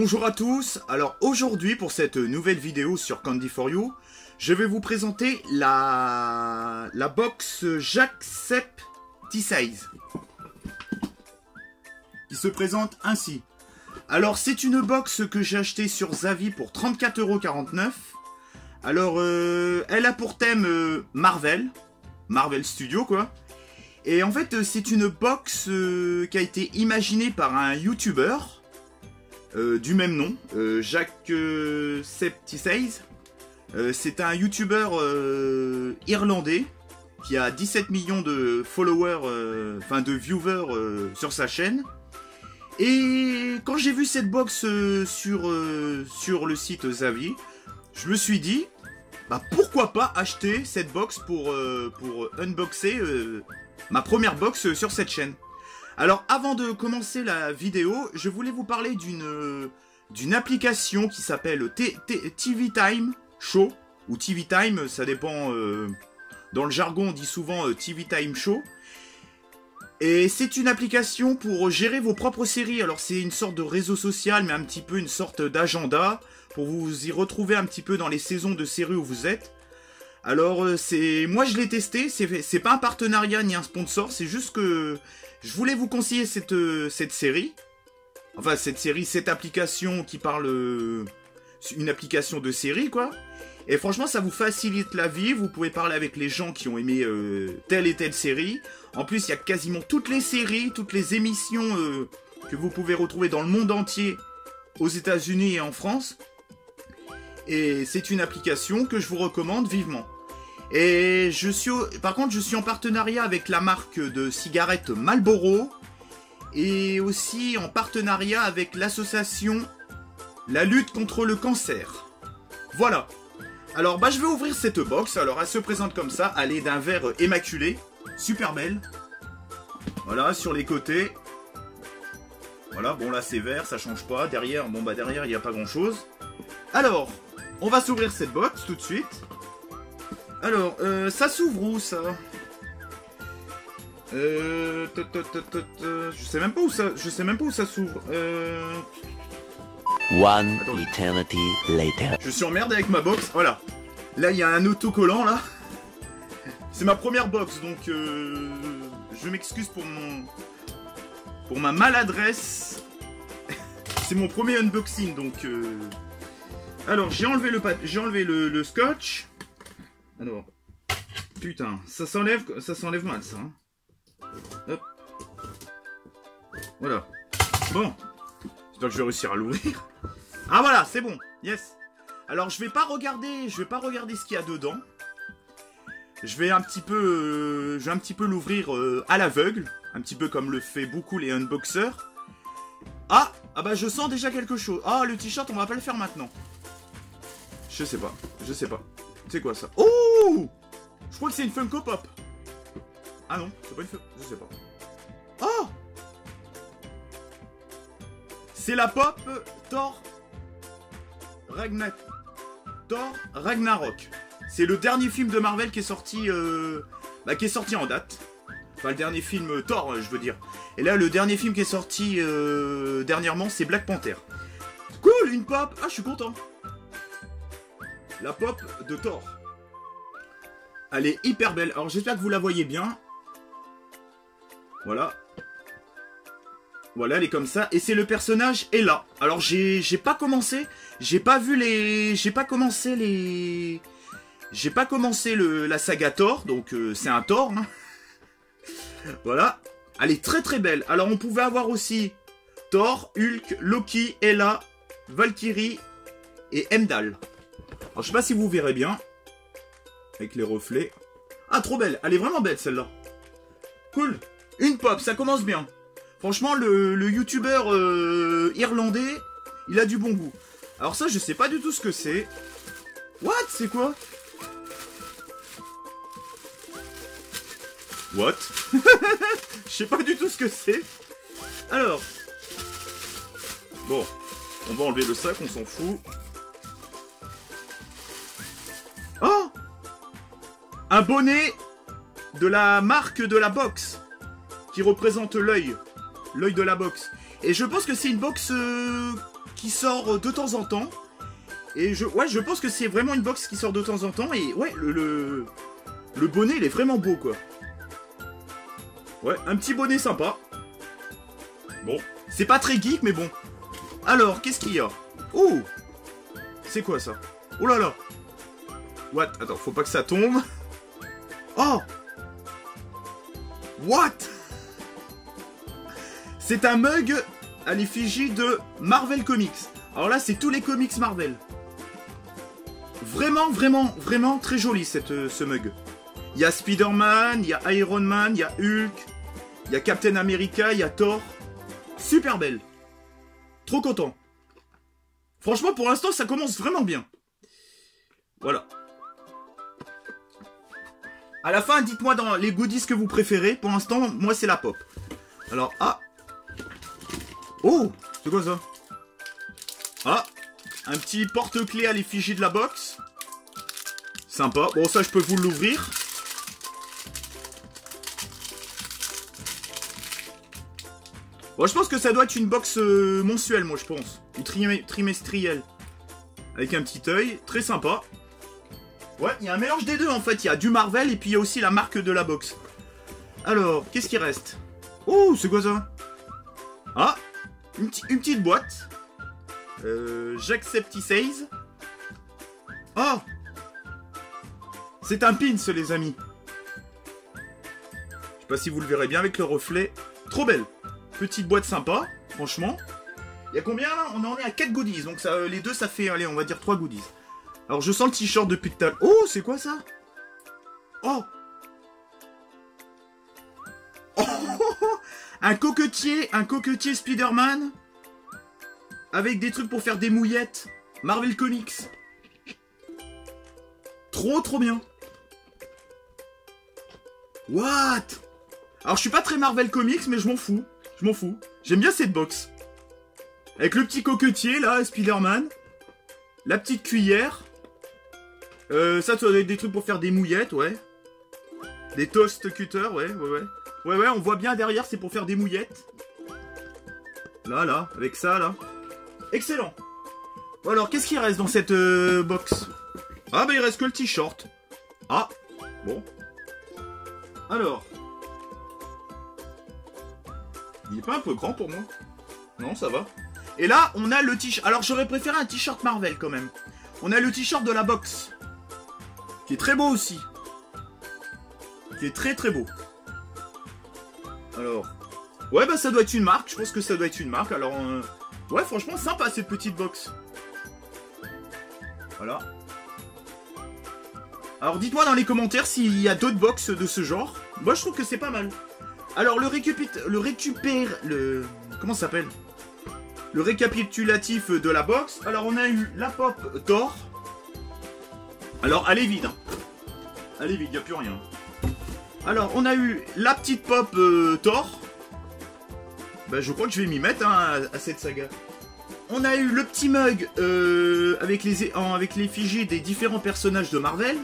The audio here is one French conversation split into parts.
Bonjour à tous, alors aujourd'hui pour cette nouvelle vidéo sur Candy for You, je vais vous présenter la box Jacksepticeye qui se présente ainsi. Alors c'est une box que j'ai achetée sur Zavvi pour 34,49 €. Alors elle a pour thème Marvel Studio quoi. Et en fait c'est une box qui a été imaginée par un YouTuber du même nom, Jacksepticeye. C'est un YouTuber irlandais qui a 17 millions de followers, de viewers sur sa chaîne. Et quand j'ai vu cette box sur le site Zavvi, je me suis dit, bah pourquoi pas acheter cette box pour unboxer ma première box sur cette chaîne. Alors avant de commencer la vidéo, je voulais vous parler d'une application qui s'appelle TV Time Show, ou TV Time, ça dépend, dans le jargon on dit souvent TV Time Show. Et c'est une application pour gérer vos propres séries. Alors c'est une sorte de réseau social, mais un petit peu une sorte d'agenda, pour vous y retrouver un petit peu dans les saisons de séries où vous êtes. Alors moi je l'ai testé, c'est pas un partenariat ni un sponsor, c'est juste que je voulais vous conseiller cette série. Enfin cette application qui parle, une application de série quoi. Et franchement ça vous facilite la vie, vous pouvez parler avec les gens qui ont aimé telle et telle série. En plus il y a quasiment toutes les séries, toutes les émissions que vous pouvez retrouver dans le monde entier, aux États-Unis et en France. Et c'est une application que je vous recommande vivement. Et par contre, je suis en partenariat avec la marque de cigarettes Marlboro et aussi en partenariat avec l'association La lutte contre le cancer. Voilà. Alors, je vais ouvrir cette box. Alors, elle se présente comme ça. Elle est d'un vert immaculé. Super belle. Voilà, sur les côtés. Voilà, bon là c'est vert, ça change pas. Derrière, derrière, il n'y a pas grand chose. Alors, on va s'ouvrir cette box tout de suite. Alors, ça s'ouvre où, ça? Je sais même pas où ça s'ouvre. One eternity later. Je suis emmerdé avec ma box. Voilà. Là, il y a un autocollant, là. C'est ma première box, donc je m'excuse pour ma maladresse. C'est mon premier unboxing, donc... Alors, j'ai enlevé le scotch. Alors, putain, ça s'enlève mal ça. Hein. Hop. Voilà. Bon, j'espère que je vais réussir à l'ouvrir. Ah voilà, c'est bon. Yes. Alors je vais pas regarder ce qu'il y a dedans. Je vais un petit peu l'ouvrir à l'aveugle, un petit peu comme le fait beaucoup les unboxers. Ah bah je sens déjà quelque chose. Ah le t-shirt, on va pas le faire maintenant. Je sais pas. C'est quoi ça? Oh! Je crois que c'est une Funko Pop. Ah non, c'est pas une Funko... Je sais pas. Oh! C'est la pop Thor Ragnarok. C'est le dernier film de Marvel qui est sorti en date. Enfin, le dernier film Thor, je veux dire. Et là, le dernier film qui est sorti dernièrement, c'est Black Panther. Cool, une pop. Ah, je suis content. La pop de Thor. Elle est hyper belle. Alors j'espère que vous la voyez bien. Voilà. Voilà, elle est comme ça. Et c'est le personnage Ella. Alors j'ai pas commencé. J'ai pas commencé la saga Thor. Donc c'est un Thor. Hein. Voilà. Elle est très très belle. Alors on pouvait avoir aussi Thor, Hulk, Loki, Ella, Valkyrie et Heimdall. Alors je sais pas si vous verrez bien. Avec les reflets. Ah trop belle. Elle est vraiment belle celle-là. Cool. Une pop, ça commence bien. Franchement le youtubeur irlandais, il a du bon goût. Alors ça je sais pas du tout ce que c'est. What? C'est quoi? What? Je sais pas du tout ce que c'est. Alors. Bon. On va enlever le sac, on s'en fout. Oh! Un bonnet de la marque de la box qui représente l'œil de la box. Et je pense que c'est une box qui sort de temps en temps. Et je pense que c'est vraiment une box qui sort de temps en temps. Et ouais, le bonnet, il est vraiment beau, quoi. Ouais, un petit bonnet sympa. Bon, c'est pas très geek, mais bon. Alors, qu'est-ce qu'il y a? Oh! C'est quoi, ça? Oh là là! What? Attends, faut pas que ça tombe. Oh! What? C'est un mug à l'effigie de Marvel Comics. Alors là, c'est tous les comics Marvel. Vraiment, vraiment, vraiment très joli ce mug. Il y a Spider-Man, il y a Iron Man, il y a Hulk, il y a Captain America, il y a Thor. Super belle. Trop content. Franchement, pour l'instant, ça commence vraiment bien. Voilà. À la fin, dites-moi dans les goodies que vous préférez. Pour l'instant, moi, c'est la pop. Alors, ah. Oh, c'est quoi ça? Ah, un petit porte-clés à l'effigie de la box. Sympa. Bon, ça, je peux vous l'ouvrir. Bon, je pense que ça doit être une box mensuelle, moi, je pense. Ou trimestrielle. Avec un petit œil. Très sympa. Ouais, il y a un mélange des deux, en fait. Il y a du Marvel et puis il y a aussi la marque de la box. Alors, qu'est-ce qui reste? Oh, c'est quoi ça? Ah, une petite boîte. J'accepte Says. Oh, c'est un pins, les amis. Je sais pas si vous le verrez bien avec le reflet. Trop belle. Petite boîte sympa, franchement. Il y a combien là? On en est à 4 goodies. Donc ça, les deux, ça fait, allez, on va dire 3 goodies. Alors je sens le t-shirt depuis tout à l'heure. Oh, c'est quoi ça? Oh, oh, un coquetier Spider-Man. Avec des trucs pour faire des mouillettes. Marvel Comics. Trop bien. What? Alors je suis pas très Marvel Comics, mais je m'en fous. J'aime bien cette box. Avec le petit coquetier là, Spider-Man. La petite cuillère. Ça doit être des trucs pour faire des mouillettes, ouais. Des toast cutters, ouais. Ouais, on voit bien derrière, c'est pour faire des mouillettes. Là, avec ça, là. Excellent. Bon, alors, qu'est-ce qu'il reste dans cette box? Ah, bah, il reste que le t-shirt. Ah, bon. Alors. Il est pas un peu grand pour moi? Non, ça va. Et là, on a le t-shirt. Alors, j'aurais préféré un t-shirt Marvel, quand même. On a le t-shirt de la box. Qui est très beau aussi. Qui est très beau. Alors. Ouais, bah, ça doit être une marque. Je pense que ça doit être une marque. Alors, ouais, franchement, sympa, cette petite box. Voilà. Alors, dites-moi dans les commentaires s'il y a d'autres box de ce genre. Moi, je trouve que c'est pas mal. Alors, comment ça s'appelle? Le récapitulatif de la box. Alors, on a eu la pop Thor. Alors, elle est vide. Hein. Elle est vide, il n'y a plus rien. Alors, on a eu la petite pop Thor. Bah, je crois que je vais m'y mettre hein, à cette saga. On a eu le petit mug avec l'effigie des différents personnages de Marvel.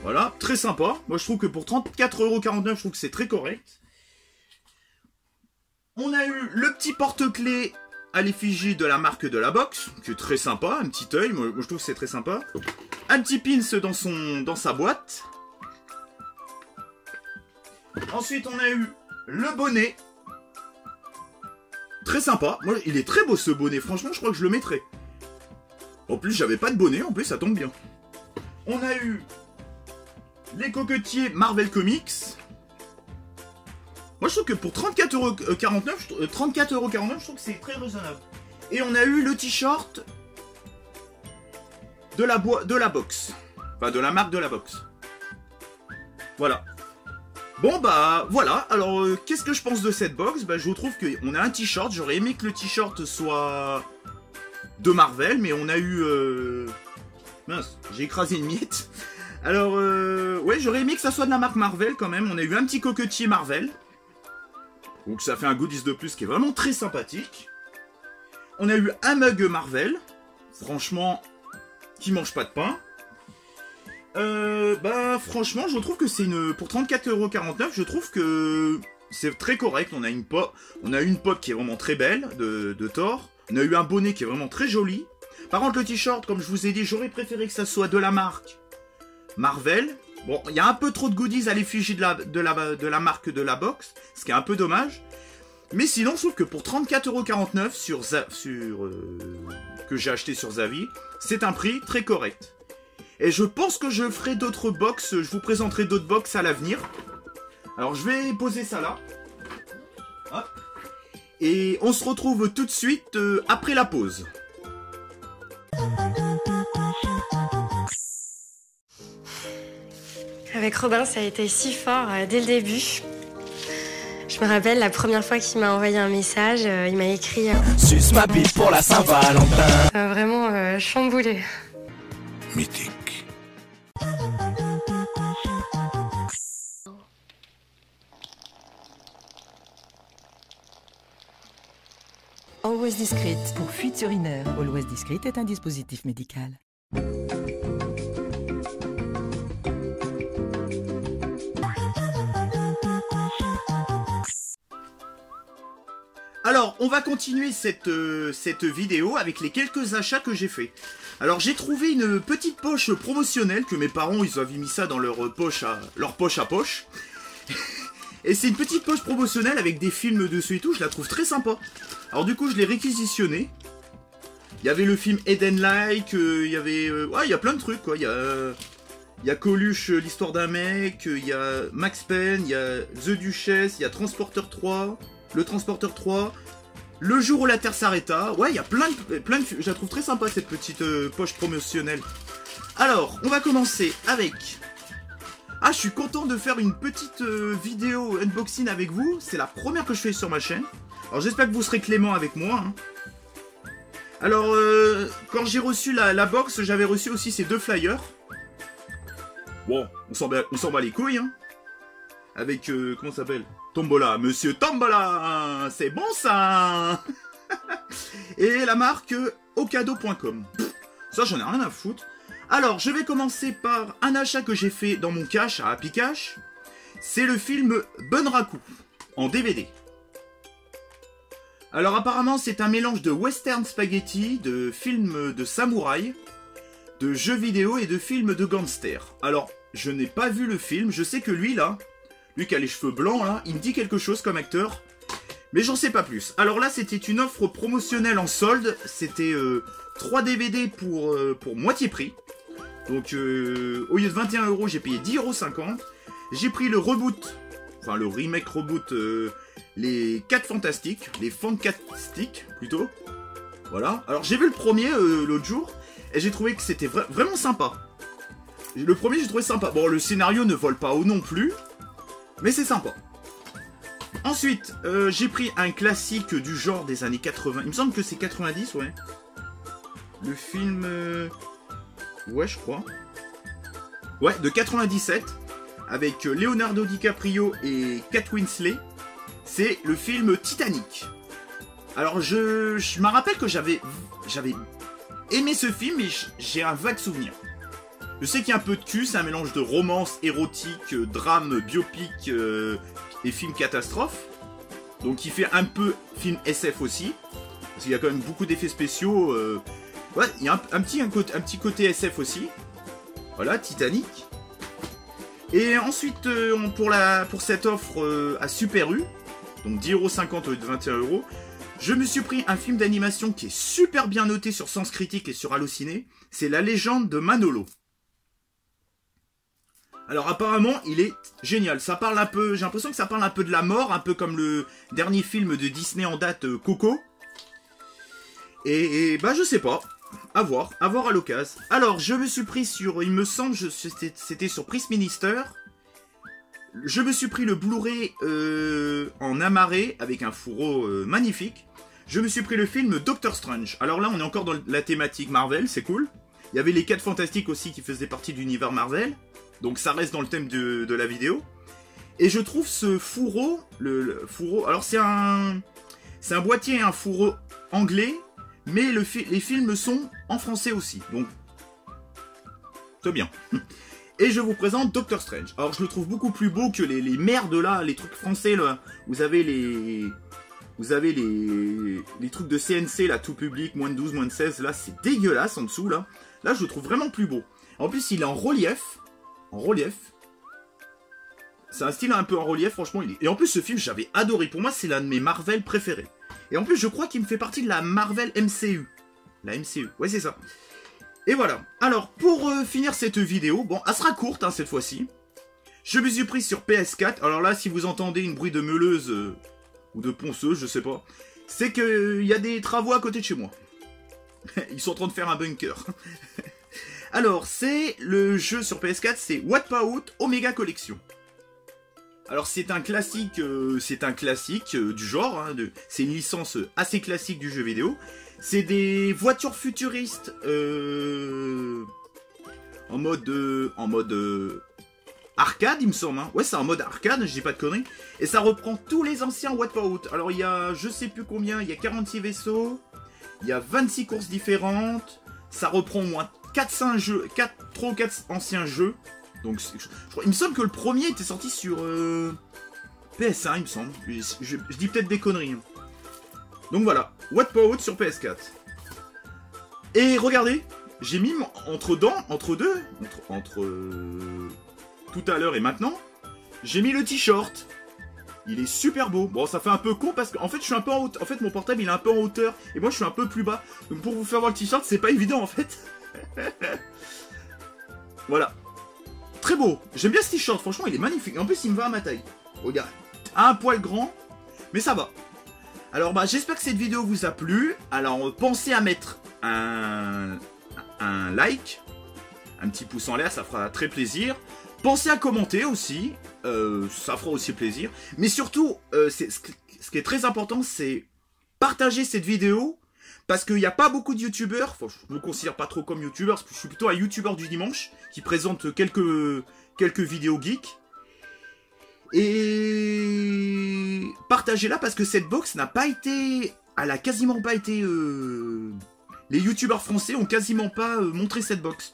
Voilà, très sympa. Moi, je trouve que pour 34,49 €, je trouve que c'est très correct. On a eu le petit porte-clés à l'effigie de la marque de la box, qui est très sympa, un petit œil, moi je trouve que c'est très sympa. Un petit pins dans sa boîte. Ensuite, on a eu le bonnet. Très sympa. Moi, il est très beau ce bonnet. Franchement, je crois que je le mettrai. En plus, j'avais pas de bonnet. En plus, ça tombe bien. On a eu les coquetiers Marvel Comics. Moi, je trouve que pour 34,49 €, je trouve que c'est très raisonnable. Et on a eu le t-shirt de la box. Enfin, de la marque de la box. Voilà. Bon, bah, voilà. Alors, qu'est-ce que je pense de cette box? Bah, je trouve qu'on a un t-shirt. J'aurais aimé que le t-shirt soit de Marvel, mais on a eu... Mince, j'ai écrasé une miette. Alors, ouais, j'aurais aimé que ça soit de la marque Marvel, quand même. On a eu un petit coquetier Marvel. Donc, ça fait un goodies de plus qui est vraiment très sympathique. On a eu un mug Marvel. Franchement, qui mange pas de pain. Bah franchement je trouve que c'est une... Pour 34,49 €, je trouve que c'est très correct. On a une pop qui est vraiment très belle de Thor. On a eu un bonnet qui est vraiment très joli. Par contre, le t-shirt, comme je vous ai dit, j'aurais préféré que ça soit de la marque Marvel. Bon, il y a un peu trop de goodies à l'effigie de la marque de la box, ce qui est un peu dommage. Mais sinon, je trouve que pour 34,49€ que j'ai acheté sur Zavi, c'est un prix très correct. Et je pense que je ferai d'autres box, je vous présenterai d'autres box à l'avenir. Alors je vais poser ça là. Hop. Et on se retrouve tout de suite après la pause. Avec Robin, ça a été si fort dès le début. Je me rappelle la première fois qu'il m'a envoyé un message, il m'a écrit Suce ma bite pour la Saint-Valentin. Vraiment chamboulé. Mythique. Always Discreet pour fuite urinaire. Always Discreet est un dispositif médical. Alors, on va continuer cette vidéo avec les quelques achats que j'ai fait. Alors, j'ai trouvé une petite poche promotionnelle que mes parents, ils avaient mis ça dans leur poche à poche. Et c'est une petite poche promotionnelle avec des films dessus et tout, je la trouve très sympa. Alors du coup, je l'ai réquisitionnée. Il y avait le film Eden-like, il y avait... ouais, il y a plein de trucs, quoi. Il y a Coluche, l'histoire d'un mec, il y a Max Payne, il y a The Duchess, il y a Transporteur 3, le Transporteur 3, Le jour où la Terre s'arrêta. Ouais, il y a plein de... Je la trouve très sympa, cette petite poche promotionnelle. Alors, on va commencer avec... Ah, je suis content de faire une petite vidéo unboxing avec vous. C'est la première que je fais sur ma chaîne. Alors, j'espère que vous serez clément avec moi. Hein. Alors, quand j'ai reçu la box, j'avais reçu aussi ces 2 flyers. Bon, on s'en bat les couilles. Hein. Avec, comment ça s'appelle? Tombola, Monsieur Tombola. C'est bon, ça. Et la marque ocado.com. Ça, j'en ai rien à foutre. Alors, je vais commencer par un achat que j'ai fait dans mon cash, à Happy Cash. C'est le film Bunraku, en DVD. Alors, apparemment, c'est un mélange de western spaghetti, de films de samouraï, de jeux vidéo et de films de gangsters. Alors, je n'ai pas vu le film, je sais que lui, là, lui qui a les cheveux blancs, là, il me dit quelque chose comme acteur, mais j'en sais pas plus. Alors là, c'était une offre promotionnelle en solde, c'était 3 DVD pour moitié prix. Donc, au lieu de 21 €, j'ai payé 10,50 €. J'ai pris le reboot, enfin le remake reboot, les 4 Fantastiques, les Fantastiques plutôt. Voilà. Alors, j'ai vu le premier l'autre jour, et j'ai trouvé que c'était vraiment sympa. Le premier, j'ai trouvé sympa. Bon, le scénario ne vole pas haut non plus, mais c'est sympa. Ensuite, j'ai pris un classique du genre des années 80. Il me semble que c'est 90, ouais. Le film... ouais, je crois. Ouais, de 97, avec Leonardo DiCaprio et Kate Winslet. C'est le film Titanic. Alors, je me rappelle que j'avais aimé ce film, et j'ai un vague souvenir. Je sais qu'il y a un peu de cul, c'est un mélange de romance, érotique, drame, biopic et film catastrophe. Donc, il fait un peu film SF aussi. Parce qu'il y a quand même beaucoup d'effets spéciaux. Ouais, il y a un petit côté SF aussi. Voilà, Titanic. Et ensuite, pour cette offre à Super U, donc 10,50 € au lieu de 21 €, je me suis pris un film d'animation qui est super bien noté sur Sens Critique et sur Allociné. C'est La Légende de Manolo. Alors apparemment, il est génial. Ça parle un peu, j'ai l'impression que ça parle un peu de la mort, un peu comme le dernier film de Disney en date, Coco. Et bah je sais pas. À voir à l'occasion. Alors, je me suis pris sur, il me semble, c'était sur Pris Minister. Je me suis pris le Blu-ray en amarré, avec un fourreau magnifique. Je me suis pris le film Doctor Strange. Alors là, on est encore dans la thématique Marvel, c'est cool. Il y avait les 4 Fantastiques aussi qui faisaient partie de l'univers Marvel. Donc ça reste dans le thème de la vidéo. Et je trouve ce fourreau, le fourreau... Alors c'est un boîtier, un fourreau anglais, mais les films sont en français aussi. Donc, c'est bien. Et je vous présente Doctor Strange. Alors je le trouve beaucoup plus beau que les merdes là, les trucs français là. Vous avez les trucs de CNC là, tout public, moins de 12, moins de 16. Là c'est dégueulasse en dessous là. Là je le trouve vraiment plus beau. En plus il est en relief. En relief. C'est un style un peu en relief, franchement. Et en plus ce film j'avais adoré. Pour moi c'est l'un de mes Marvel préférés. Et en plus je crois qu'il me fait partie de la Marvel MCU. La MCU, ouais c'est ça. Et voilà. Alors, pour finir cette vidéo, bon, elle sera courte hein, cette fois-ci. Je me suis pris sur PS4. Alors là, si vous entendez une bruit de meuleuse ou de ponceuse, je sais pas, c'est qu'il y a des travaux à côté de chez moi. Ils sont en train de faire un bunker. Alors, c'est le jeu sur PS4, c'est Wipeout Omega Collection. Alors, c'est un classique du genre. Hein, c'est une licence assez classique du jeu vidéo. C'est des voitures futuristes en mode arcade, il me semble. Hein. Ouais, c'est en mode arcade, je dis pas de conneries. Et ça reprend tous les anciens Wipeout. Alors, il y a, je sais plus combien, il y a 46 vaisseaux. Il y a 26 courses différentes. Ça reprend au moins 4 anciens jeux. Donc, il me semble que le premier était sorti sur PS1, il me semble. Je dis peut-être des conneries. Hein. Donc voilà, Wipeout sur PS4. Et regardez, j'ai mis entre tout à l'heure et maintenant, j'ai mis le t-shirt. Il est super beau. Bon, ça fait un peu con parce qu'en fait, je suis un peu en hauteur. En fait, mon portable, il est un peu en hauteur. Et moi, je suis un peu plus bas. Donc pour vous faire voir le t-shirt, c'est pas évident en fait. Voilà. Très beau. J'aime bien ce t-shirt, franchement, il est magnifique. En plus, il me va à ma taille. Regarde. Un poil grand, mais ça va. Alors bah j'espère que cette vidéo vous a plu. Alors pensez à mettre un like, un petit pouce en l'air, ça fera très plaisir. Pensez à commenter aussi, ça fera aussi plaisir. Mais surtout, ce qui est très important, c'est partager cette vidéo. Parce qu'il n'y a pas beaucoup de youtubeurs, enfin, je ne me considère pas trop comme youtubeur, parce que je suis plutôt un youtubeur du dimanche, qui présente quelques vidéos geeks. Et partagez-la parce que cette box n'a pas été... Elle a quasiment pas été... Les youtubeurs français ont quasiment pas montré cette box.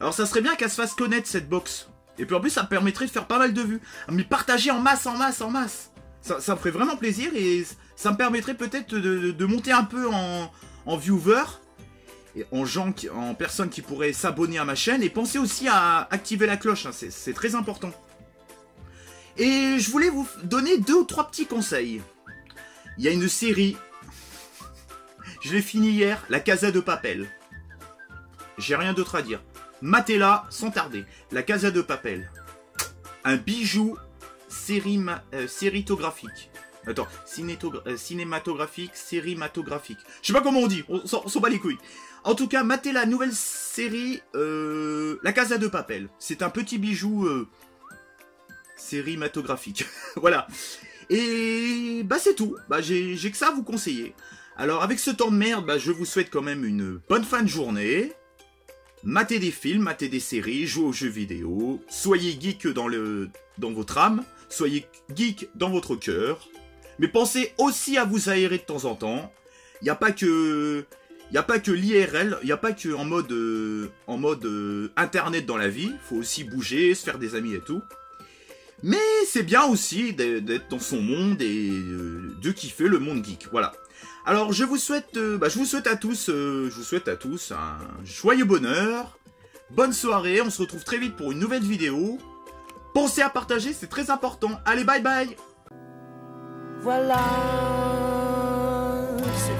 Alors ça serait bien qu'elle se fasse connaître cette box. Et puis en plus ça me permettrait de faire pas mal de vues. Mais partager en masse, en masse, en masse. Ça me ferait vraiment plaisir et ça me permettrait peut-être de monter un peu en viewer. Et en personnes qui pourraient s'abonner à ma chaîne. Et pensez aussi à activer la cloche, hein, c'est très important. Et je voulais vous donner 2 ou 3 petits conseils. Il y a une série, je l'ai fini hier, La Casa de Papel. J'ai rien d'autre à dire. Matez-la sans tarder. La Casa de Papel. Un bijou séritographique. Attends, cinématographique, sérimatographique. Je sais pas comment on dit, on s'en bat les couilles. En tout cas, matez la nouvelle série La Casa de Papel. C'est un petit bijou... sérimatographique. Voilà. Et bah c'est tout. Bah j'ai que ça à vous conseiller. Alors avec ce temps de merde, bah, je vous souhaite quand même une bonne fin de journée. Matez des films, matez des séries, jouez aux jeux vidéo. Soyez geek dans votre âme. Soyez geek dans votre cœur. Mais pensez aussi à vous aérer de temps en temps. Il n'y a pas que l'IRL, il n'y a pas que en mode internet dans la vie. Il faut aussi bouger, se faire des amis et tout. Mais c'est bien aussi d'être dans son monde et de kiffer le monde geek. Voilà. Alors je vous souhaite à tous un joyeux bonheur, bonne soirée. On se retrouve très vite pour une nouvelle vidéo. Pensez à partager, c'est très important. Allez, bye bye. Voilà, c'est